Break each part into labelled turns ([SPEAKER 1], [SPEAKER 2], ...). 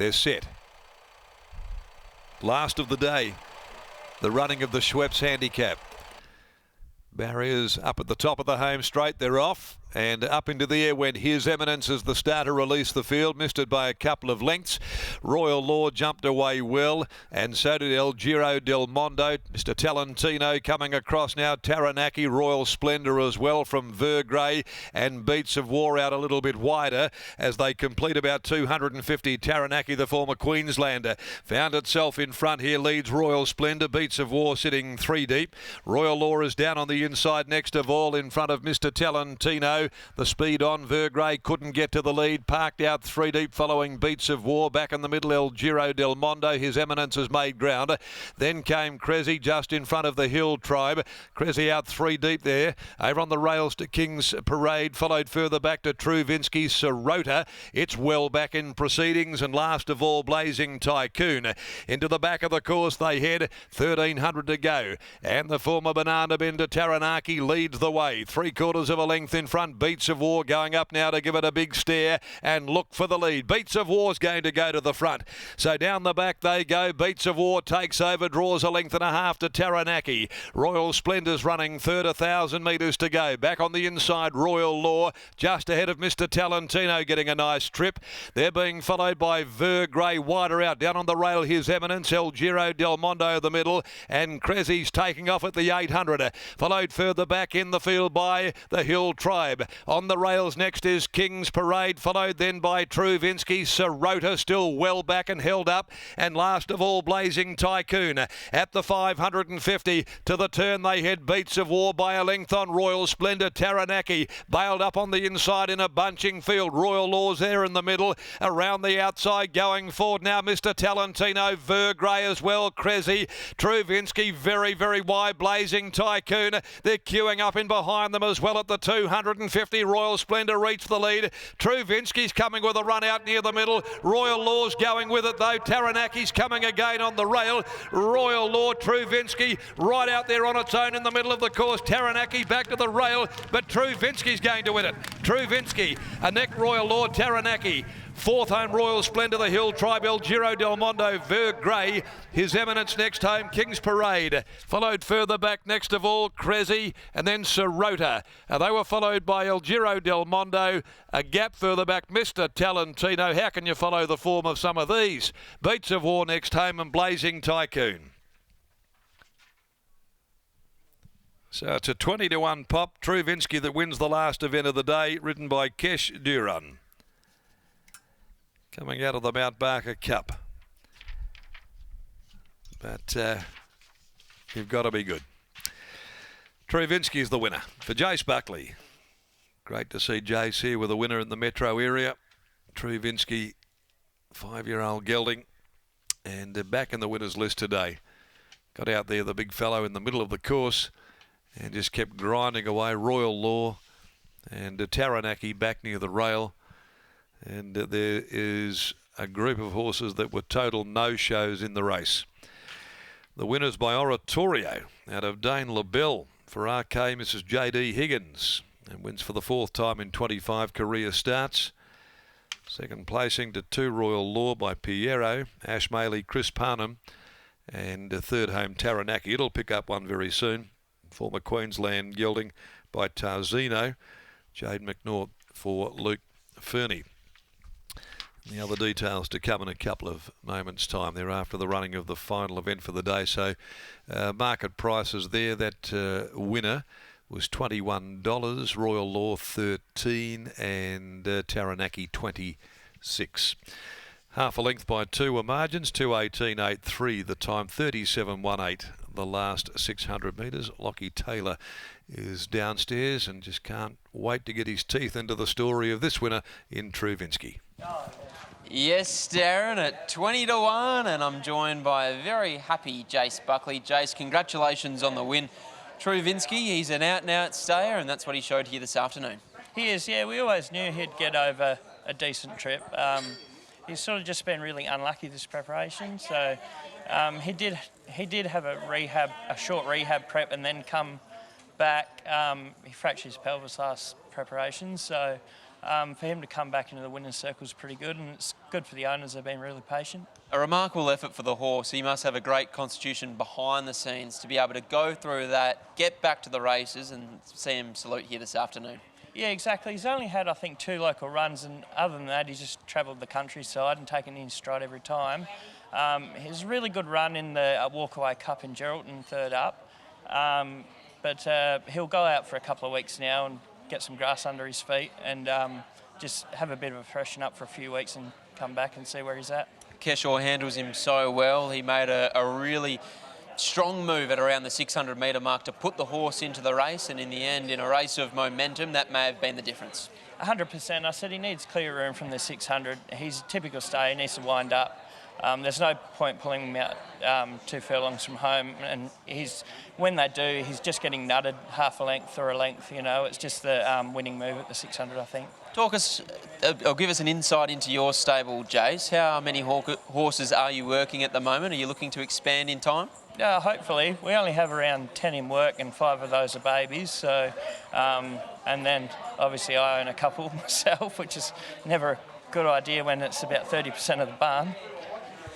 [SPEAKER 1] They're set. Last of the day, the running of the Schweppes handicap. Barriers up at the top of the home straight. They're off. And up into the air went His Eminence as the starter released the field. Missed it by a couple of lengths. Royal Law jumped away well. And so did El Giro del Mondo. Mr. Talentino coming across now. Taranaki, Royal Splendour as well from Vergrey. And Beats of War out a little bit wider as they complete about 250. Taranaki, the former Queenslander, found itself in front here. Leads Royal Splendour. Beats of War sitting 3 deep. Royal Law is down on the inside next of all in front of Mr. Talentino. The speed on. Vergrey couldn't get to the lead. Parked out 3 deep following Beats of War. Back in the middle, El Giro del Mondo. His Eminence has made ground. Then came Cressy just in front of the Hill Tribe. Cressy out 3 deep there. Over on the rails to King's Parade. Followed further back to TRUEVINSKY. Sirota. It's well back in proceedings. And last of all, Blazing Tycoon. Into the back of the course they head. 1,300 to go. And the former Banana Bender Taranaki leads the way. 3/4 of a length in front. Beats of War going up now to give it a big stare and look for the lead. Beats of War's going to go to the front. So down the back they go. Beats of War takes over, draws a length and a half to Taranaki. Royal Splendour's running third, 1,000 metres to go. Back on the inside, Royal Law just ahead of Mr. Talentino getting a nice trip. They're being followed by Vergrey wider out. Down on the rail, His Eminence, El Giro del Mondo the middle, and Cressy's taking off at the 800. Followed further back in the field by the Hill Tribe. On the rails next is King's Parade, followed then by TRUEVINSKY. Sirota still well back and held up. And last of all, Blazing Tycoon. At the 550 to the turn they head. Beats of War by a length on Royal Splendour. Taranaki bailed up on the inside in a bunching field. Royal Law's there in the middle. Around the outside going forward now, Mr. Talentino. Vergrey as well. Cressy. TRUEVINSKY very, very wide. Blazing Tycoon. They're queuing up in behind them as well at the 250. Royal Splendour reached the lead. TRUEVINSKY's coming with a run out near the middle. Royal Law's going with it though. Taranaki's coming again on the rail. Royal Law, TRUEVINSKY right out there on its own in the middle of the course. Taranaki back to the rail, but TRUEVINSKY's going to win it. TRUEVINSKY, a neck Royal Law, Taranaki. 4th home, Royal Splendour, the Hill Tribe, El Giro del Mondo, Vergrey, His Eminence next home, King's Parade. Followed further back next of all, Cressy, and then Sirota. They were followed by El Giro del Mondo. A gap further back, Mr. Talentino. How can you follow the form of some of these? Beats of War next home and Blazing Tycoon. So it's a 20-1 pop. TRUEVINSKY that wins the last event of the day, ridden by Kesh Duran. Coming out of the Mount Barker Cup. But you've got to be good. TRUEVINSKY's the winner for Jace Buckley. Great to see Jace here with a winner in the metro area. TRUEVINSKY, 5-year-old gelding, and back in the winners list today. Got out there, the big fellow in the middle of the course, and just kept grinding away. Royal Law and Taranaki back near the rail. And there is a group of horses that were total no-shows in the race. The winners by Oratorio out of Dane LaBelle for RK, Mrs. J.D. Higgins, and wins for the 4th time in 25 career starts. Second placing to 2 Royal Law by Piero, Ash Maley, Chris Parnham, and 3rd home Taranaki. It'll pick up one very soon. Former Queensland gelding by Tarzino, Jade McNaught for Luke Fernie. The other details to come in a couple of moments' time there after the running of the final event for the day. So market prices there, that winner was $21, Royal Law $13, and Taranaki $26. Half a length by 2 were margins, 2:18.83 the time, 37.18 the last 600 metres. Lockie Taylor is downstairs and just can't wait to get his teeth into the story of this winner in TRUEVINSKY.
[SPEAKER 2] Yes, Darren, at 20-1, and I'm joined by a very happy Jace Buckley. Jace, congratulations on the win. TRUEVINSKY, he's an out-and-out stayer, and that's what he showed here this afternoon.
[SPEAKER 3] He is, yeah. We always knew he'd get over a decent trip. He's sort of just been really unlucky this preparation, so he did have a short rehab prep, and then come back. He fractured his pelvis last preparation, so for him to come back into the winner's circle is pretty good, and it's good for the owners. They've been really patient.
[SPEAKER 2] A remarkable effort for the horse. He must have a great constitution behind the scenes to be able to go through that, get back to the races and see him salute here this afternoon.
[SPEAKER 3] Yeah, exactly. He's only had, I think, 2 local runs, and other than that, he's just travelled the countryside and taken in stride every time. He's a really good run in the Walkaway Cup in Geraldton, 3rd up. But he'll go out for a couple of weeks now and get some grass under his feet and just have a bit of a freshen up for a few weeks and come back and see where he's at.
[SPEAKER 2] Keshaw handles him so well. He made a really strong move at around the 600 metre mark to put the horse into the race, and in the end, in a race of momentum, that may have been the difference.
[SPEAKER 3] 100%. I said he needs clear room from the 600. He's a typical stay. He needs to wind up. There's no point pulling him out 2 furlongs from home, and when they do, he's just getting nutted half a length or a length. You know, it's just the winning move at the 600, I think.
[SPEAKER 2] Talk us, or give us an insight into your stable, Jace. How many horses are you working at the moment? Are you looking to expand in time?
[SPEAKER 3] Yeah, hopefully. We only have around 10 in work, and 5 of those are babies. So, and then obviously I own a couple myself, which is never a good idea when it's about 30% of the barn.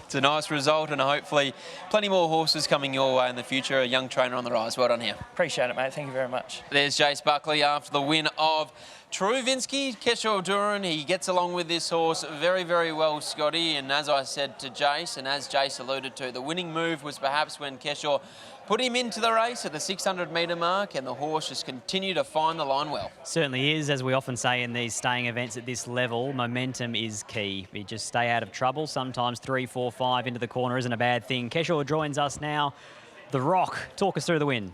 [SPEAKER 2] It's a nice result, and hopefully plenty more horses coming your way in the future. A young trainer on the rise. Well done here.
[SPEAKER 3] Appreciate it, mate. Thank you very much.
[SPEAKER 2] There's Jace Buckley after the win of TRUEVINSKY. Keshaw Duran, he gets along with this horse very, very well, Scotty. And as I said to Jace, and as Jace alluded to, the winning move was perhaps when Keshaw put him into the race at the 600 metre mark, and the horse just continued to find the line well.
[SPEAKER 4] Certainly is. As we often say in these staying events at this level, momentum is key. You just stay out of trouble. Sometimes 3, 4, 5 into the corner isn't a bad thing. Keshaw joins us now. The Rock, talk us through the win.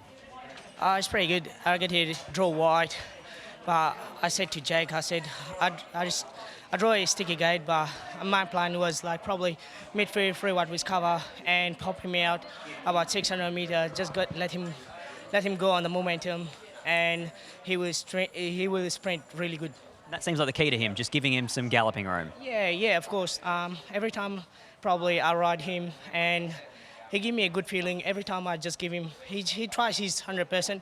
[SPEAKER 5] It's pretty good. I get here to draw wide, but I said to Jake, I said, I draw a sticky gate, but my plan was like probably midfield, free wide with cover and pop him out about 600 metres, just let him go on the momentum, and he will sprint really good.
[SPEAKER 4] That seems like the key to him, just giving him some galloping room.
[SPEAKER 5] Yeah, of course. Every time probably I ride him, and he give me a good feeling. Every time I just give him, he tries his 100%,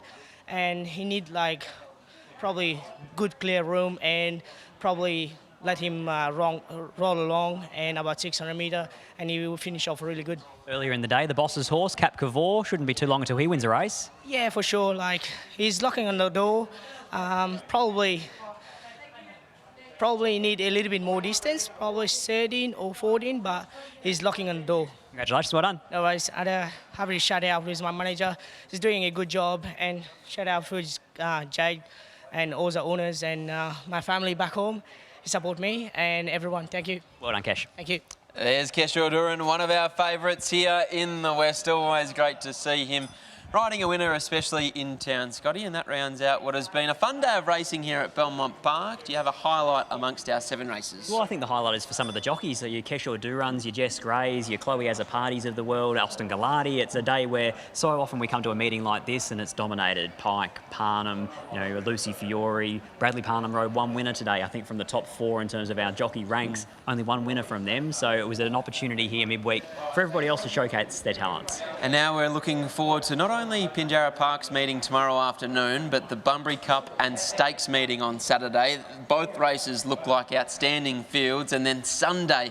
[SPEAKER 5] and he need like probably good clear room and probably let him roll along and about 600 metre, and he will finish off really good.
[SPEAKER 4] Earlier in the day, the boss's horse, Cap Cavor, shouldn't be too long until he wins a race.
[SPEAKER 5] Yeah, for sure. Like, he's knocking on the door. Probably need a little bit more distance, probably 13 or 14, but he's knocking on the door.
[SPEAKER 4] Congratulations, well done.
[SPEAKER 5] No worries. I'd have a shout out with my manager. He's doing a good job, and shout out for Jade and all the owners and my family back home. He support me and everyone. Thank you.
[SPEAKER 4] Well done, Kesh.
[SPEAKER 5] Thank you.
[SPEAKER 2] There's Keshaw Duran, one of our favourites here in the West. Always great to see him riding a winner, especially in town, Scotty. And that rounds out what has been a fun day of racing here at Belmont Park. Do you have a highlight amongst our 7 races?
[SPEAKER 4] Well, I think the highlight is for some of the jockeys. So your Keshaw Durans, your Jess Greys, your Chloe Azapartis of the world, Alston Gallardi. It's a day where so often we come to a meeting like this and it's dominated. Pike, Parnham, Lucy Fiore. Bradley Parnham rode 1 winner today, I think, from the top 4 in terms of our jockey ranks. Only 1 winner from them. So it was an opportunity here midweek for everybody else to showcase their talents.
[SPEAKER 2] And now we're looking forward to not only Pinjarra Park's meeting tomorrow afternoon, but the Bunbury Cup and Stakes meeting on Saturday. Both races look like outstanding fields. And then Sunday,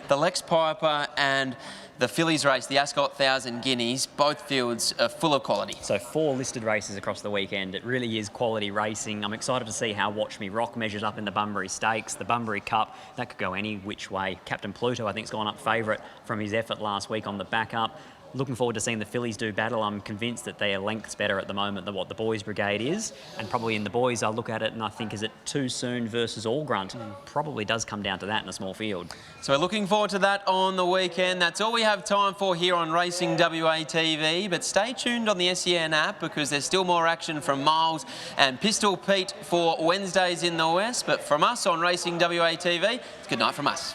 [SPEAKER 2] the Lex Piper and the Fillies race, the Ascot 1000 Guineas, both fields are full of quality.
[SPEAKER 4] So 4 listed races across the weekend. It really is quality racing. I'm excited to see how Watch Me Rock measures up in the Bunbury Stakes. The Bunbury Cup, that could go any which way. Captain Pluto, I think, has gone up favourite from his effort last week on the backup. Looking forward to seeing the fillies do battle. I'm convinced that they are lengths better at the moment than what the boys' brigade is. And probably in the boys, I look at it and I think, is it Too Soon versus All Grunt? Probably does come down to that in a small field.
[SPEAKER 2] So we're looking forward to that on the weekend. That's all we have time for here on Racing WA TV. But stay tuned on the SEN app because there's still more action from Miles and Pistol Pete for Wednesdays in the West. But from us on Racing WA TV, it's good night from us.